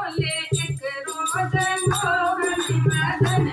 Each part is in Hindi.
बोले एक रोज मोहन मदन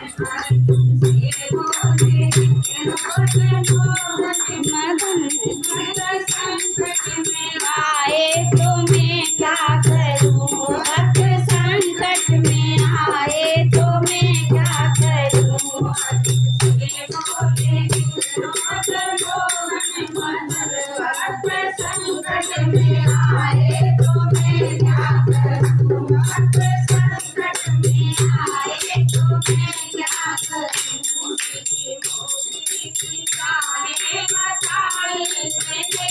तुलसी बोले एक रोज मोहन मदन भक्त संकट में आए तो मैं क्या करूं भक्त संकट में आए तो मैं क्या करूं तुलसी बोले एक रोज मोहन मदन भक्त संकट में आए तो मैं क्या करूं भक्त संकट में आए तो मैं क्या करूं की मोती की राहें बताई मैंने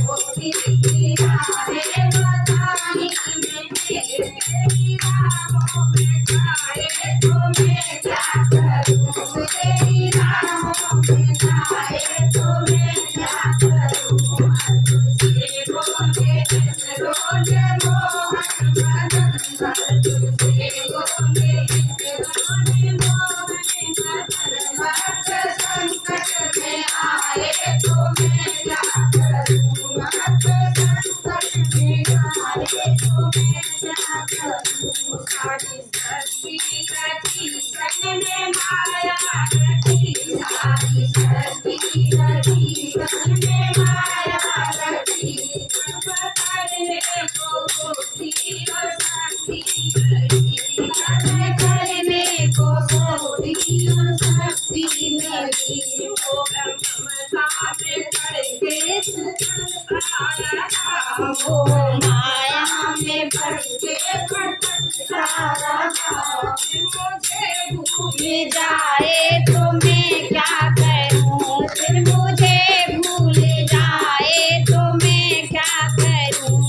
मोती की राहें बताई मैंने तेरी राहों में जाए तो मैं क्या करूं तेरी राहों में जाए तो मैं क्या करूं तुलसी बोले रोज मोहन मदन तुलसी बोले रोज मोहन मदन भक्त संकट में आए तो मैं क्या करूं भक्त संकट में आए तो मैं क्या करूं सारी सृष्टि रची सन में माया रची सारी सृष्टि रची सन में माया रची सब करने को बुद्धि और शक्ति मिली सब करने को बुद्धि और शक्ति मिली वो ममता में पड़ के वो माया में पड़ के मुझे भूल जाए तो मैं क्या करूं फिर मुझे भूल जाए तो मैं क्या करूं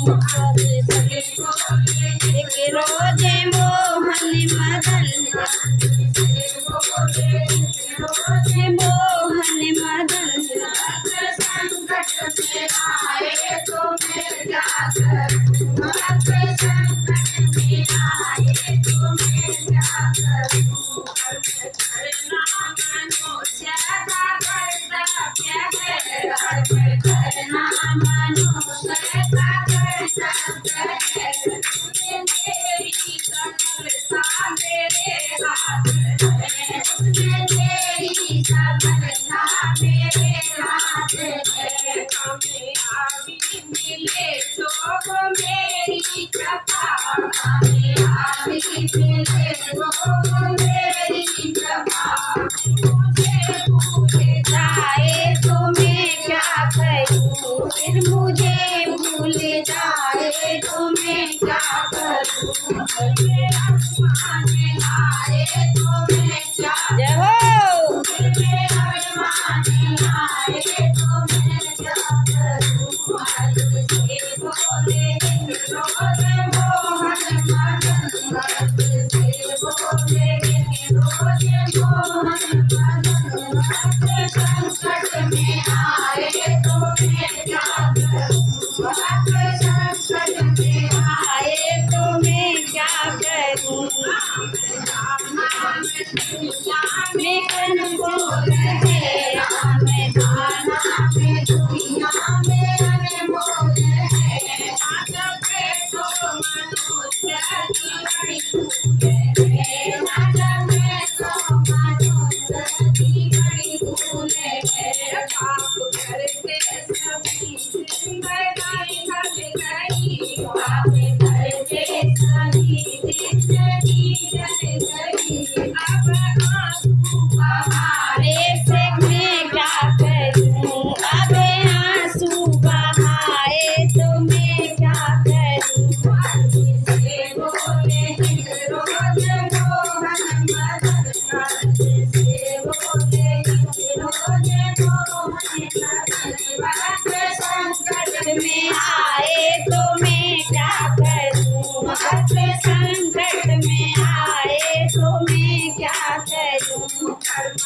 एक रोज मोहन मदन रोज मोहन मदन संकट में आए तो मैं क्या करूं भक्त संकट में आए तो मैं क्या करूं करना मनुष्य का कर्तव्य है करना मनुष्य का कर्तव्य है तेरी सफलता मेरे हाथ है उसमें तेरी सफलता मेरे हाथ है कामयाबी मिले तो वो मेरी कृपा कामयाबी मिले तो वो मेरी कृपा मुझे भूल जाए तो मैं क्या करूं फिर मुझे भूल जाए तो मैं क्या करूं आसमान आए तो मैं क्या जय हो आसमान आए तो मैं क्या करूं तुलसी बोले रोज मोहन मदन तुलसी बोले रोज मोहन मदन भक्त संकट में आए तो मैं क्या करूं भक्त संकट में आए तो मैं क्या करूं मैं अनमोल है राम दाना में दुनिया में अनमोल है आदब तो मनुष्य की बड़ी भूल है आदब तो मनुष्य की बड़ी भूल है पाप करके सभी जिंदगी ढल गई पाप करके सभी जिंदगी ढल गई अब आंसू बहाने से मैं क्या करूं अब आंसू बहाए तो मैं क्या करूं तुलसी बोले रोज मोहन मदन तुलसी बोले रोज मोहन मदन भक्त संकट में आए तो मैं क्या करूं भक्त संकट में आए तो मैं क्या करूं कर्म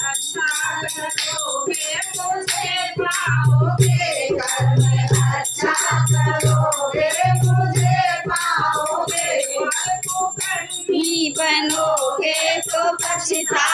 अच्छा करोगे मुझे पाओगे कर्म अच्छा करोगे मुझे पाओगे बनोगे तो पछता